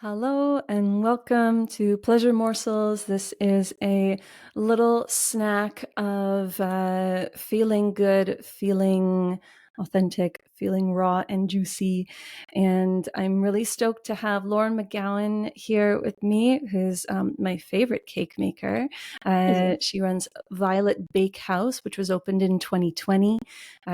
Hello and welcome to Pleasure Morsels. This is a little snack of feeling good, feeling authentic, feeling raw and juicy. And I'm really stoked to have Lauren McGowan here with me, who's my favorite cake maker. She runs Violet Bakehouse, which was opened in 2020.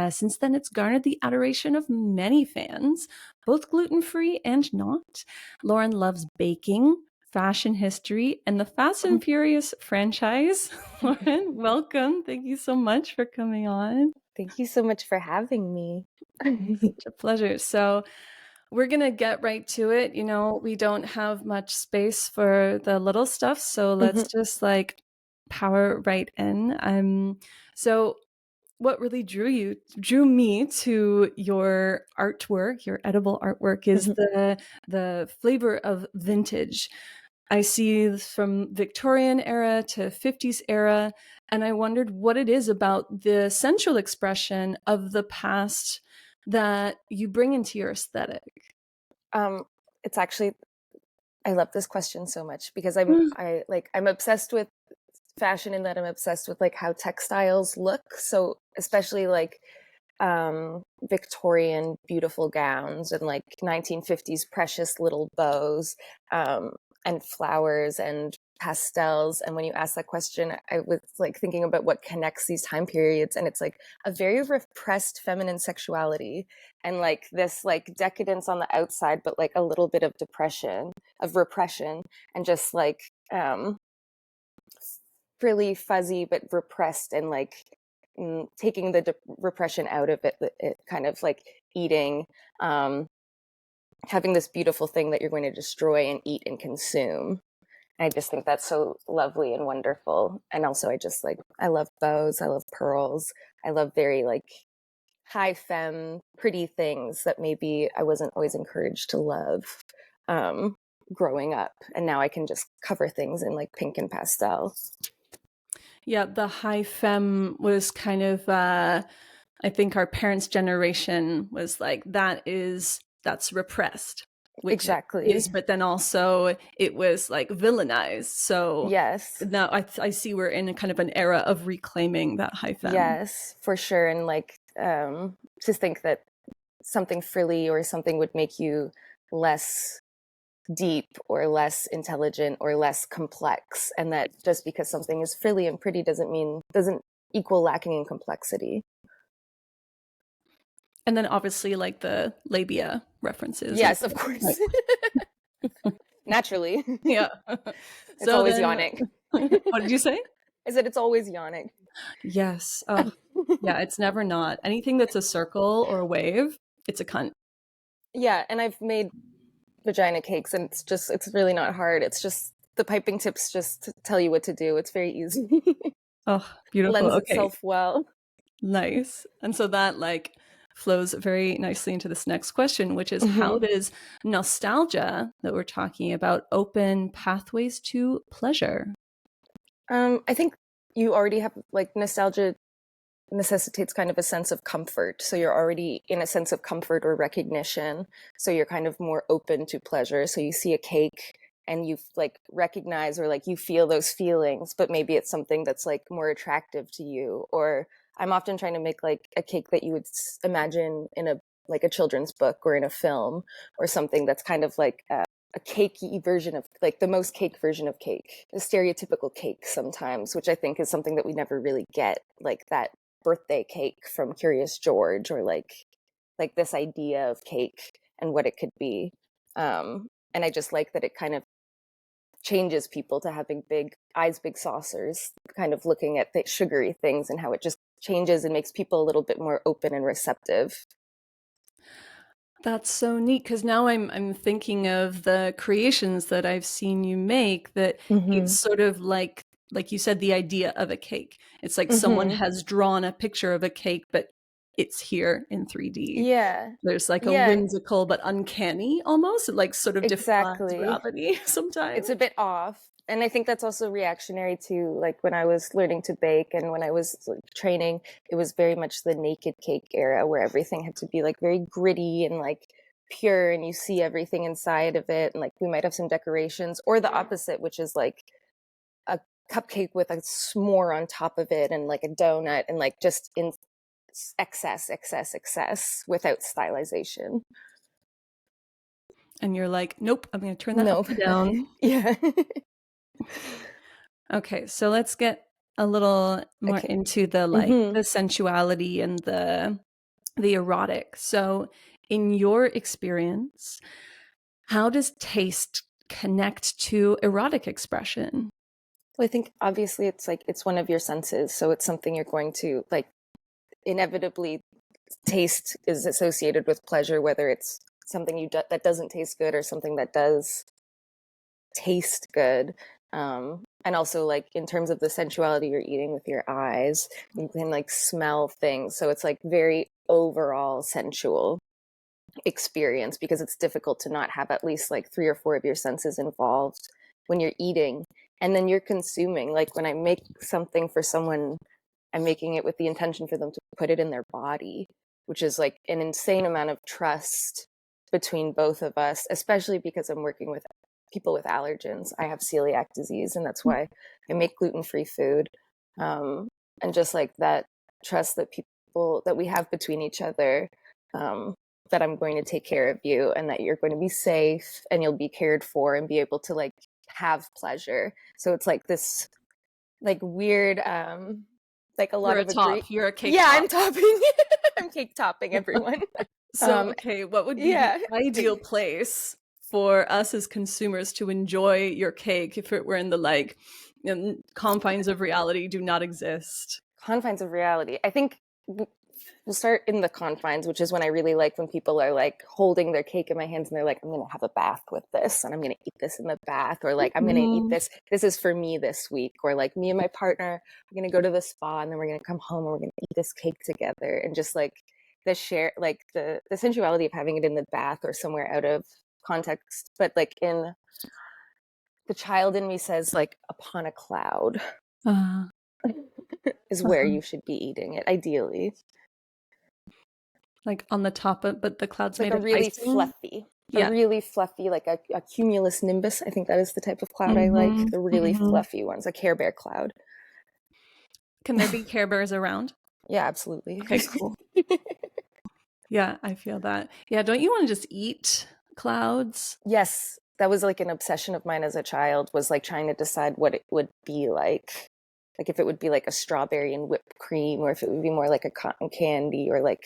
Since then, it's garnered the adoration of many fans, both gluten-free and not. Lauren loves baking, fashion history, and the Fast and Furious franchise. Lauren, welcome. Thank you so much for coming on. Thank you so much for having me. Such a pleasure. So, we're going to get right to it. You know, we don't have much space for the little stuff, so let's just power right in. So what really drew me to your artwork, your edible artwork, is the flavor of vintage. I see this from Victorian era to 50s era, and I wondered what it is about the sensual expression of the past that you bring into your aesthetic. It's actually I love this question so much because I'm obsessed with fashion in that I'm obsessed with like how textiles look. So especially like Victorian beautiful gowns and like 1950s precious little bows and flowers and pastels. And when you ask that question, I was like thinking about what connects these time periods, and it's like a very repressed feminine sexuality and like this like decadence on the outside, but like a little bit of repression, and just like really fuzzy but repressed, and like taking the repression out of it kind of like eating, having this beautiful thing that you're going to destroy and eat and consume. I just think that's so lovely and wonderful. And also I love bows, I love pearls, I love very like high femme pretty things that maybe I wasn't always encouraged to love growing up, and now I can just cover things in like pink and pastel. Yeah, the high femme was kind of I think our parents' generation was like that's repressed, which it is, Exactly. but then also it was like villainized. So Yes. now I see we're in a kind of an era of reclaiming that high femme. Yes, for sure. And like to think that something frilly or something would make you less deep or less intelligent or less complex, and that just because something is frilly and pretty doesn't equal lacking in complexity. And then obviously like the labia references. Yes, of course. Naturally. Yeah. It's So always then, yawning. what did you say? I said it's always yawning. Yes. Oh, yeah. It's never not. Anything that's a circle or a wave, it's a cunt. Yeah, and I've made vagina cakes, and it's really not hard. It's just the piping tips just tell you what to do. It's very easy. Oh, beautiful. Lends Okay. itself well. Nice. And so that flows very nicely into this next question, which is how does nostalgia that we're talking about open pathways to pleasure? I think you already have like nostalgia necessitates kind of a sense of comfort. So you're already in a sense of comfort or recognition. So you're kind of more open to pleasure. So you see a cake and you like recognize or like you feel those feelings, but maybe it's something that's like more attractive to you. Or I'm often trying to make like a cake that you would imagine in a like a children's book or in a film, or something that's kind of like a cakey version of like the most cake version of cake, a stereotypical cake sometimes, which I think is something that we never really get, like that birthday cake from Curious George, or like this idea of cake and what it could be. And I just like that it kind of changes people to having big eyes, big saucers, kind of looking at the sugary things, and how it just changes and makes people a little bit more open and receptive. That's so neat because now I'm thinking of the creations that I've seen you make that it's Mm-hmm. sort of like you said, the idea of a cake. It's like someone Mm-hmm. has drawn a picture of a cake, but it's here in 3D. Yeah. There's like a Yeah, whimsical but uncanny almost. It like sort of defies exactly. gravity It's sometimes. a bit off. And I think that's also reactionary to like when I was learning to bake and when I was like, training, it was very much the naked cake era where everything had to be like very gritty and like pure and you see everything inside of it, and like we might have some decorations, or the opposite, which is like a cupcake with a s'more on top of it and like a donut and like just in excess without stylization. And you're like, nope, I'm going to turn that Nope. upside down. Yeah. Okay, so let's get a little more Okay. into the like Mm-hmm. the sensuality and the erotic. So, in your experience, how does taste connect to erotic expression? Well, I think obviously it's like it's one of your senses, so it's something you're going to like inevitably. Taste is associated with pleasure, whether it's something that doesn't taste good or something that does taste good. And also like in terms of the sensuality, you're eating with your eyes, you can like smell things, so it's like very overall sensual experience, because it's difficult to not have at least like 3 or 4 of your senses involved when you're eating. And then you're consuming, like when I make something for someone, I'm making it with the intention for them to put it in their body, which is like an insane amount of trust between both of us, especially because I'm working with people with allergens. I have celiac disease, and that's why I make gluten-free food. And just like that trust that we have between each other, that I'm going to take care of you and that you're going to be safe and you'll be cared for and be able to like have pleasure. So it's like this like weird like a lot You're a of agree. top. You're a cake Yeah, top. I'm topping. I'm cake topping everyone. So, okay, what would be the Yeah. ideal place for us as consumers to enjoy your cake if it were in the like confines of reality do not exist? Confines of reality. I think we'll start in the confines, which is when I really like when people are like holding their cake in my hands and they're like, I'm going to have a bath with this and I'm going to eat this in the bath, or like, I'm going to eat Mm. this. This is for me this week. Or like me and my partner are going to go to the spa and then we're going to come home and we're going to eat this cake together. And just like the share, like the sensuality of having it in the bath or somewhere out of context. But like in the child in me says like upon a cloud Uh, is where uh-huh. you should be eating it, ideally. Like on the top of, but the cloud's Like made a of really icing. fluffy, Yeah. like a cumulus nimbus. I think that is the type of cloud I like. Hmm. The really Hmm. fluffy ones, a Care Bear cloud. Can there be Care Bears around? Yeah, absolutely. Okay, cool. Yeah, I feel that. Yeah, don't you want to just eat clouds? Yes, that was like an obsession of mine as a child, was like trying to decide what it would be like if it would be like a strawberry and whipped cream, or if it would be more like a cotton candy, or like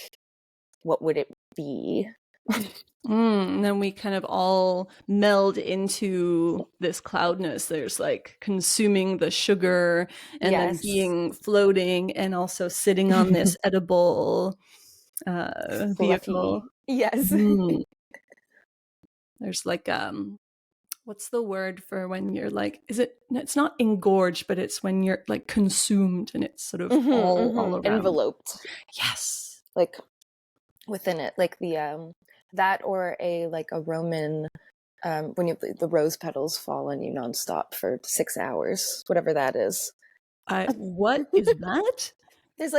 what would it be? And then we kind of all meld into this cloudness. There's like consuming the sugar and then Yes, being floating and also sitting on this edible vehicle. fluffy. Yes. Mhm. There's like what's the word for when you're like, is it, it's not engorged, but it's when you're like consumed and it's sort of all around. Enveloped, Yes. like within it, like the that, or a like a Roman, when the rose petals fall on you nonstop for 6 hours, whatever that is. What is that? There's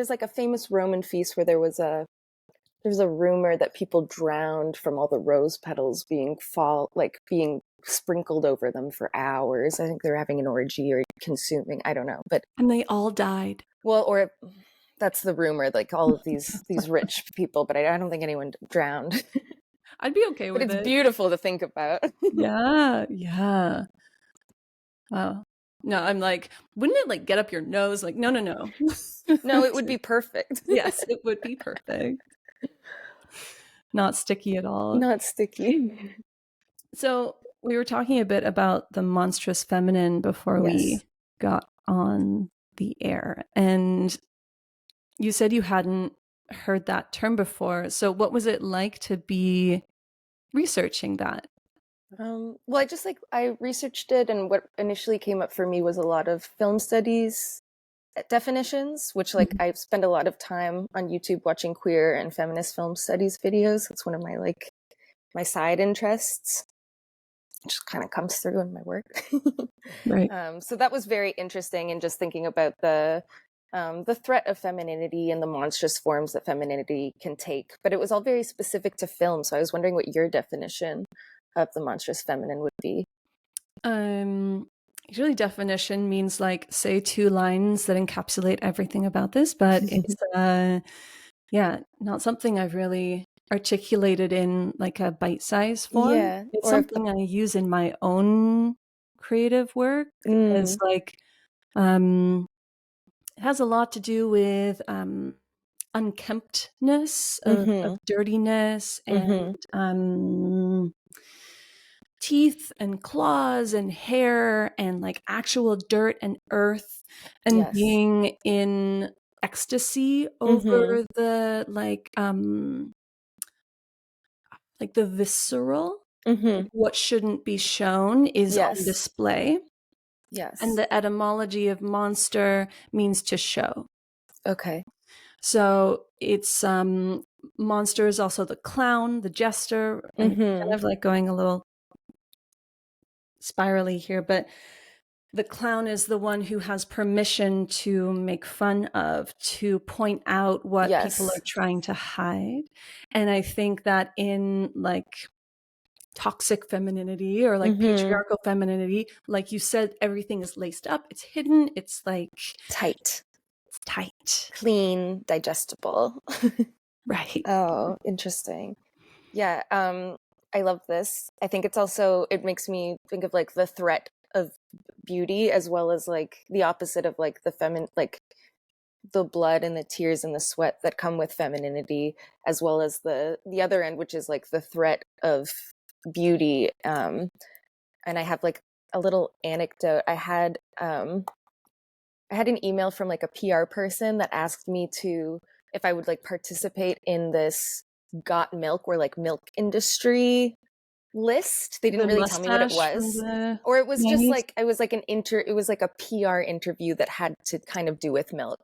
like a famous Roman feast where there's a rumor that people drowned from all the rose petals being sprinkled over them for hours. I think they're having an orgy or consuming. I don't know, but And they all died. well, or that's the rumor. Like all of these rich people, but I don't think anyone drowned. I'd be okay But with it's it. beautiful to think about. Yeah, yeah. Wow. No, I'm like, wouldn't it like get up your nose? Like, no, no, no. No, it would be perfect. Yes, it would be perfect. Not sticky at all. Not sticky. So we were talking a bit about the monstrous feminine before Yes. we got on the air. And you said you hadn't heard that term before. So what was it like to be researching that? Well, I researched it, and what initially came up for me was a lot of film studies definitions, which like Mhm. I've spent a lot of time on YouTube watching queer and feminist film studies videos. It's one of my side interests, which kind of comes through in my work. Right. So that was very interesting, and just thinking about the the threat of femininity and the monstrous forms that femininity can take. But it was all very specific to film. So I was wondering what your definition of the monstrous feminine would be. Usually definition means like say two lines that encapsulate everything about this, but it's yeah, not something I've really articulated in like a bite-sized form. Yeah. It's Or something I use in my own creative work as like it has a lot to do with unkemptness of mm-hmm, dirtiness mm-hmm. and teeth and claws and hair and like actual dirt and earth and Yes. being in ecstasy Mm-hmm. over the like the visceral, Mm-hmm. like what shouldn't be shown is on Yes. display. And Yes. the etymology of monster means to show. Okay. So it's monster is also the clown, the jester. I'm kind Mm-hmm. of like going a little spirally here, but the clown is the one who has permission to make fun of, to point out what people are Yes. trying to hide. And I think that in like toxic femininity or like Mm-hmm. patriarchal femininity, like you said, everything is laced up, it's hidden, it's like Tight, it's tight. clean, digestible. Right. Oh, interesting. Yeah, I love this. I think it's also, it makes me think of like the threat of beauty as well as like the opposite of like the feminine, like the blood and the tears and the sweat that come with femininity, as well as the other end, which is like the threat of beauty. And I have like a little anecdote. I had an email from like a PR person that asked me to if I would like participate in this got milk or like milk industry list. They didn't The really tell me what it mustache from was. the Or it was just 90s. like it was like a PR interview that had to kind of do with milk.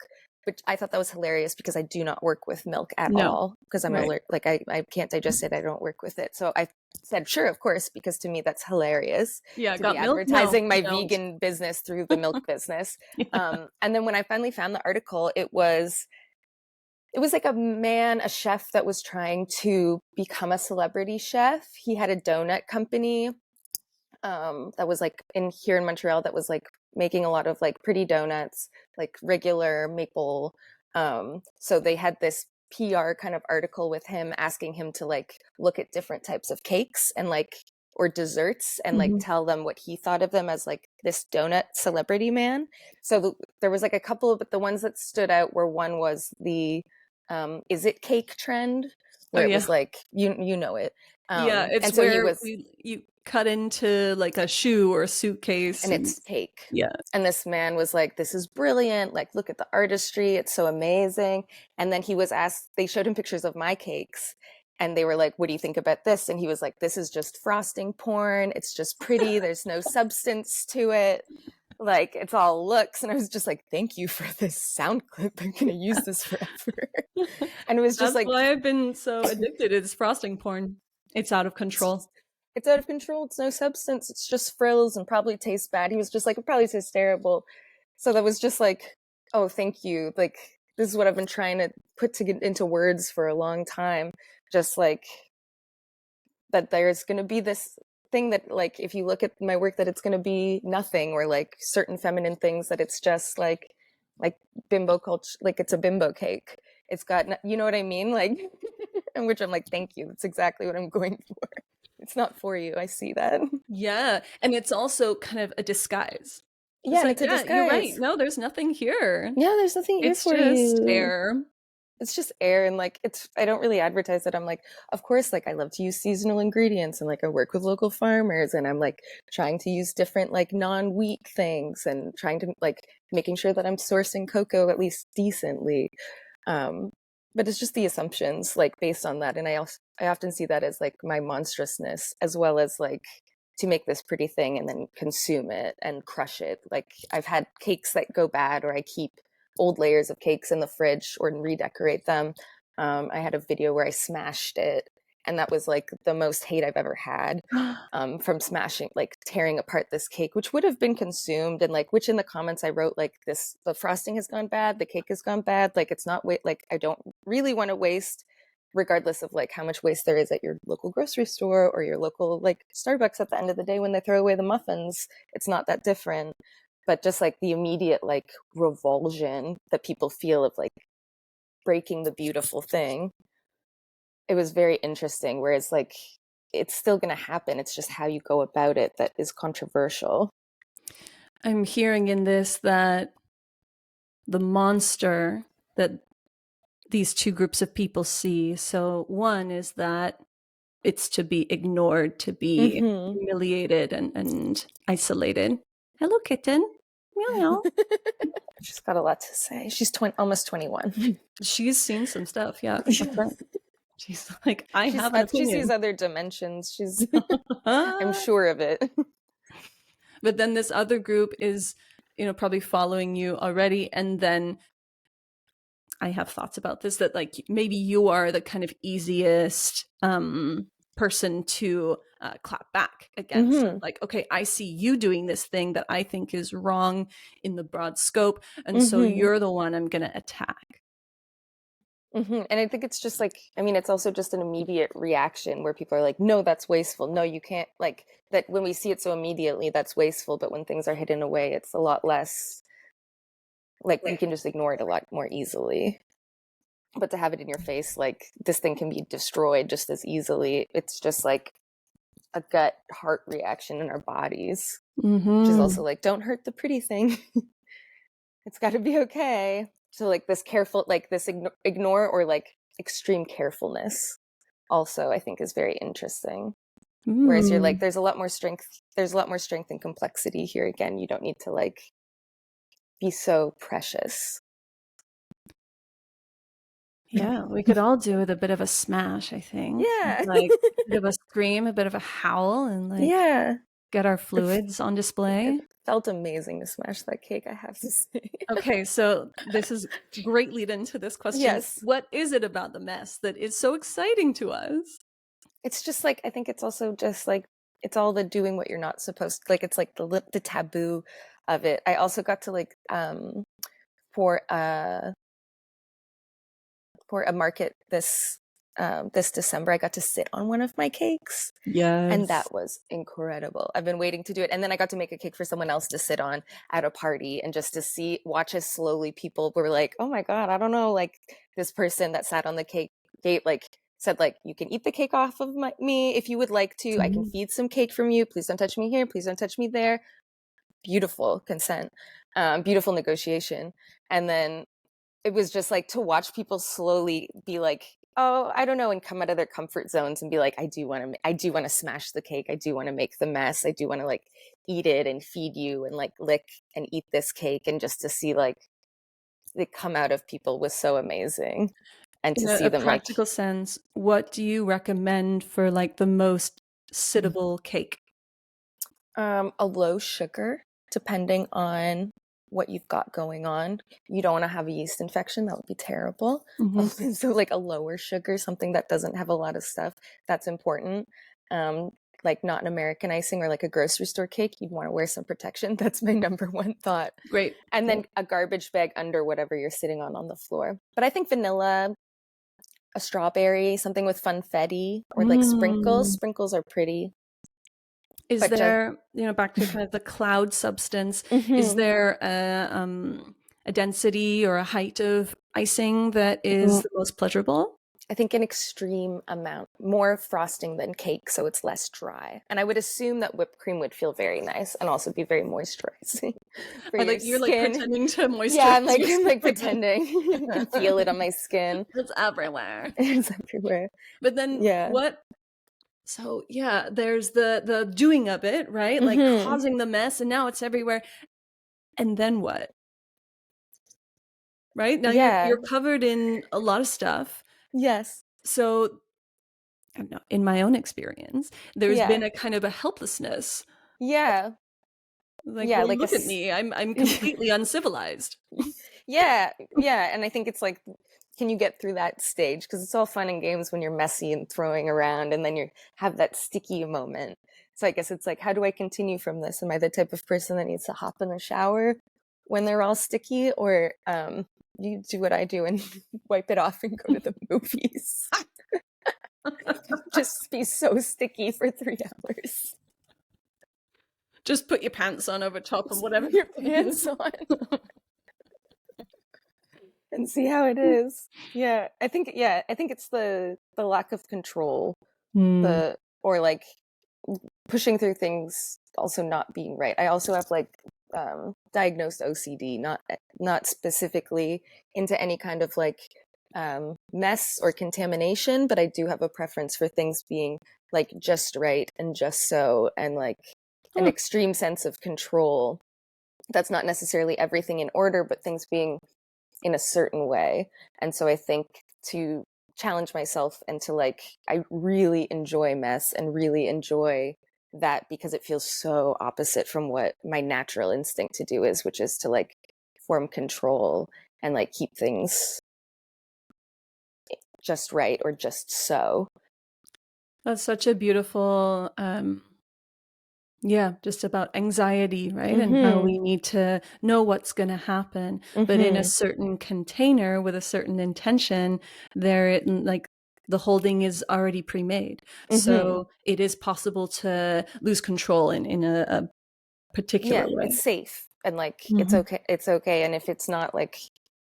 But I thought that was hilarious because I do not work with milk at No. all because I'm Right. allergic. Like I can't digest it. I don't work with it. So I said, sure, of course, because to me that's hilarious Yeah, to be got milk? No, advertising my you don't. vegan business through the milk business. Yeah. And then when I finally found the article, it was like a man, a chef that was trying to become a celebrity chef. He had a donut company that was like in here in Montreal that was like making a lot of like pretty donuts, like regular maple. So they had this PR kind of article with him asking him to like look at different types of cakes and like or desserts and like Mhm. tell them what he thought of them as like this donut celebrity man. So there was like a couple of, but the ones that stood out were one was the is it cake trend Oh, where it yeah. was like you know it. Yeah, it's And so he where was you cut into like a shoe or a suitcase and and it's cake. yeah. And this man was like, this is brilliant. Like, look at the artistry. It's so amazing. And then he was asked, they showed him pictures of my cakes. And they were like, what do you think about this? And he was like, this is just frosting porn. It's just pretty. There's no substance to it. Like, it's all looks. And I was just like, thank you for this sound clip. I'm going to use this forever. And it was just That's like, why I've been so addicted. It's frosting porn. It's out of control. it's out of control. It's no substance. It's just frills and probably tastes bad. He was just like, it probably tastes terrible. So that was just like, oh, thank you. Like, this is what I've been trying to put to get into words for a long time. Just like that there's going to be this thing that like if you look at my work that it's going to be nothing or like certain feminine things that it's just like bimbo culture, like it's a bimbo cake. It's got, you know what I mean? Like, in which I'm like, thank you. That's exactly what I'm going for. It's not for you. I see that. Yeah, and it's also kind of a disguise. Yeah, It's and like, it's a yeah, you're right. disguise. No, there's nothing here. Yeah, there's nothing here It's for just you. air. It's just air and like it's I don't really advertise it. I'm like, of course, like I love to use seasonal ingredients and like I work with local farmers and I'm like trying to use different like non-wheat things and trying to like making sure that I'm sourcing cocoa at least decently. Um, but it's just the assumptions like based on that. And I often see that as like my monstrousness as well as like to make this pretty thing and then consume it and crush it. Like I've had cakes that go bad or I keep old layers of cakes in the fridge or redecorate them. I had a video where I smashed it and that was like the most hate I've ever had, from smashing, like tearing apart this cake, which would have been consumed, and like, which in the comments I wrote like, this, the frosting has gone bad, the cake has gone bad, like it's not like I don't really want to waste, regardless of like how much waste there is at your local grocery store or your local like Starbucks. At the end of the day, when they throw away the muffins, it's not that different. But just like the immediate like revulsion that people feel of like breaking the beautiful thing, it was very interesting. Whereas like, it's still going to happen, it's just how you go about it that is controversial. I'm hearing in this that the monster that these two groups of people see. So one is that it's to be ignored, to be Mm-hmm. humiliated and isolated. Hello, kitten. Meow meow. She's got a lot to say. She's almost 21. She's seen some stuff. Yeah, that's right. She's like, I have an She sees opinion. other dimensions. I'm sure of it. But then this other group is, probably following you already. And then I have thoughts about this, that like maybe you are the kind of easiest person to clap back against. Mm-hmm. Like, okay, I see you doing this thing that I think is wrong in the broad scope. And so Mm-hmm. you're the one I'm going to attack. Mm-hmm. And I think it's just like, I mean, it's also just an immediate reaction where people are like, no, that's wasteful. No, you can't, like, that when we see it so immediately, that's wasteful. But when things are hidden away, it's a lot less, like, you can just ignore it a lot more easily. But to have it in your face, like, this thing can be destroyed just as easily. It's just like a gut heart reaction in our bodies, which is also like, don't hurt the pretty thing. It's got to be okay. So like this careful, like this ignore or like extreme carefulness also I think is very interesting. Whereas you're like, there's a lot more strength and complexity here. Again, you don't need to like be so precious. Yeah, we could all do with a bit of a smash, I think. Yeah. Like a bit of a scream, a bit of a howl, and like Yeah. get our fluids on display. It felt amazing to smash that cake, I have to say. Okay, so this is great lead into this question. Yes. What is it about the mess that is so exciting to us? It's just like, I think it's also just like, it's all the doing what you're not supposed to, like, it's like the taboo of it. I also got to like, for a market this December, I got to sit on one of my cakes. Yes. And that was incredible. I've been waiting to do it. And then I got to make a cake for someone else to sit on at a party, and just to watch as slowly people were like, oh my God, I don't know. Like this person that sat on the cake gate, like said, like, you can eat the cake off of me if you would like to. I can feed some cake from you. Please don't touch me here. Please don't touch me there. Beautiful consent, beautiful negotiation. And then it was just like to watch people slowly be like, oh, I don't know, and come out of their comfort zones and be like, I do want to smash the cake. I do want to make the mess. I do want to like eat it and feed you and like lick and eat this cake. And just to see like it come out of people was so amazing. And to In see a them like, practical sense, what do you recommend for like the most sittable cake? a low sugar, depending on what you've got going on. You don't want to have a yeast infection. That would be terrible. So like a lower sugar, something that doesn't have a lot of stuff, that's important. Like not an American icing or like a grocery store cake. You'd want to wear some protection. That's my number one thought. Great. And then a garbage bag under whatever you're sitting on the floor. But I think vanilla, a strawberry, something with funfetti, or like sprinkles. Sprinkles are pretty. Is But there, back to kind of the cloud substance, is there a density or a height of icing that is the most pleasurable? I think an extreme amount, more frosting than cake, so it's less dry. And I would assume that whipped cream would feel very nice and also be very moisturizing for your You're skin. like pretending to moisturize. Yeah, I'm like pretending. You can feel it on my skin. It's everywhere. It's everywhere. But then Yeah. what? So yeah, there's the doing of it, right? Like causing the mess, and now it's everywhere. And then what? Right? Now you're covered in a lot of stuff. Yes. So I don't know, in my own experience, there's been a kind of a helplessness. Yeah. Like, well, like look at me. I'm completely uncivilized. Yeah. And I think it's like can you get through that stage? Because it's all fun and games when you're messy and throwing around, and then you have that sticky moment. So I guess it's like, how do I continue from this? Am I the type of person that needs to hop in the shower when they're all sticky, or you do what I do and wipe it off and go to the movies? Just be so sticky for 3 hours. Just put your pants on over top and Just whatever. put your pants on and see how it is. Yeah, I think it's the lack of control, Mm. or like pushing through things also not being right. I also have like diagnosed OCD, not specifically into any kind of like mess or contamination, but I do have a preference for things being like just right and just so, and like an Huh. extreme sense of control. That's not necessarily everything in order, but things being in a certain way. And so I think to challenge myself and to like, I really enjoy mess and really enjoy that, because it feels so opposite from what my natural instinct to do is, which is to like form control and like keep things just right or just so. That's such a beautiful, yeah, just about anxiety, right? And how Mm-hmm. we need to know what's going to happen, but in a Mm-hmm. certain container with a certain intention, like the holding is already pre-made. Mm-hmm. So it is possible to lose control in a particular Yeah, it's way. safe and like it's Mhm. okay. It's okay. And if it's not, like,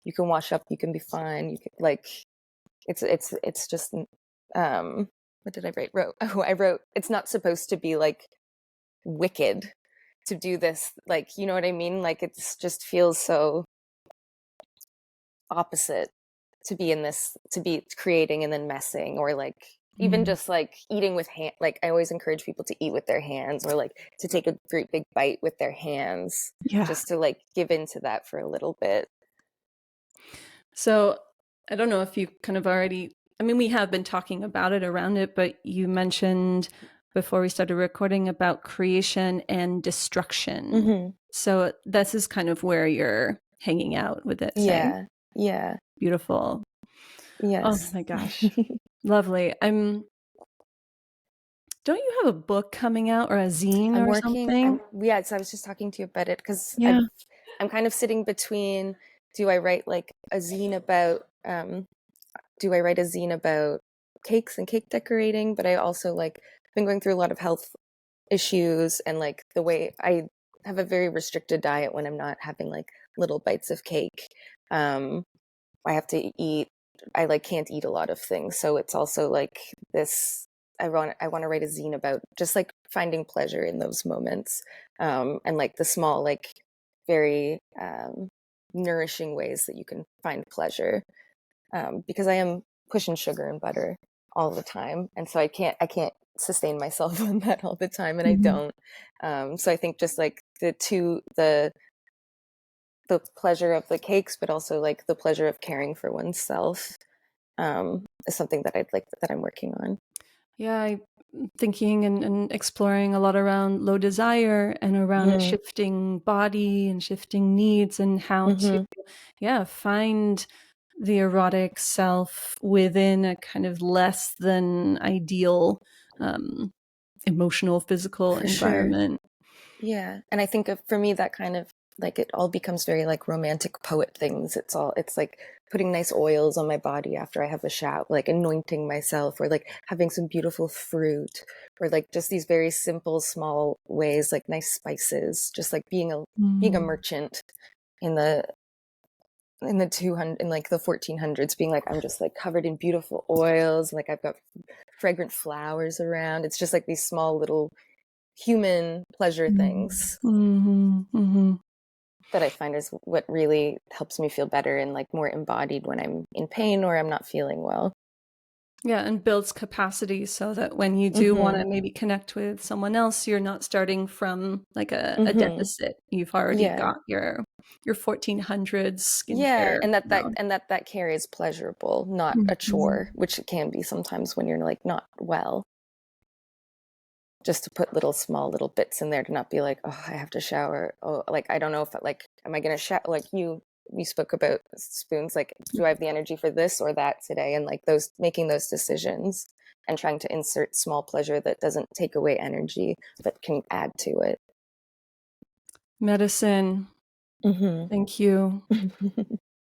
you can wash up, you can be fine. You can like it's just what did I I wrote it's not supposed to be like wicked to do this, like, you know what I mean, like it's just feels so opposite to be in this, to be creating and then messing, or like even Mm. just like eating with hand. Like I always encourage people to eat with their hands, or like to take a great big bite with their hands, Yeah. just to like give into that for a little bit. So I don't know if you kind of already, I mean, we have been talking about it around it, but you mentioned before we started recording about creation and destruction. Mm-hmm. So this is kind of where you're hanging out with it, say. Yeah, yeah, Beautiful. Oh yes. my gosh. Lovely. Don't you have a book coming out or a zine or I'm something? yeah, so I was just talking to you about it because Yeah. I'm kind of sitting between, do I write like a zine about do I write a zine about cakes and cake decorating, but I also like been going through a lot of health issues, and like the way I have a very restricted diet when I'm not having like little bites of cake. Um I have to eat, I like can't eat a lot of things. So it's also like this, I want to write a zine about just like finding pleasure in those moments. And like the small, like very nourishing ways that you can find pleasure. Because I am pushing sugar and butter all the time. And so I can't sustain myself on that all the time, and I Mhm. don't. So I think just like the pleasure of the cakes, but also like the pleasure of caring for oneself, is something that I'm working on. Yeah, I'm thinking and exploring a lot around low desire and around a Mm-hmm. shifting body and shifting needs and how to, Mm-hmm. yeah, find the erotic self within a kind of less than ideal um, emotional, physical For sure. environment. Yeah. And I think for me, that kind of like it all becomes very like romantic poet things. It's like putting nice oils on my body after I have a shower, like anointing myself, or like having some beautiful fruit, or like just these very simple, small ways, like nice spices, just like being a Mm. merchant in the 200, in like the 1400s, being like, I'm just like covered in beautiful oils, like I've got fragrant flowers around. It's just like these small little human pleasure things Mm-hmm. Mm-hmm. that I find is what really helps me feel better and like more embodied when I'm in pain or I'm not feeling well. Yeah, and builds capacity so that when you do want Mm-hmm. to maybe connect with someone else, you're not starting from like a Mm-hmm. deficit. You've already Yeah. got your 1400s Yeah, skincare, and that you that know. and that that care is pleasurable, not a Mhm. chore, which it can be sometimes when you're like not well. Just to put little small little bits in there, to not be like, oh, I have to shower. Oh, like I don't know if like, am I gonna shower? Like we spoke about spoons, like, do I have the energy for this or that today? And like those, making those decisions and trying to insert small pleasure that doesn't take away energy, but can add to it. Medicine. Mm-hmm. Thank you.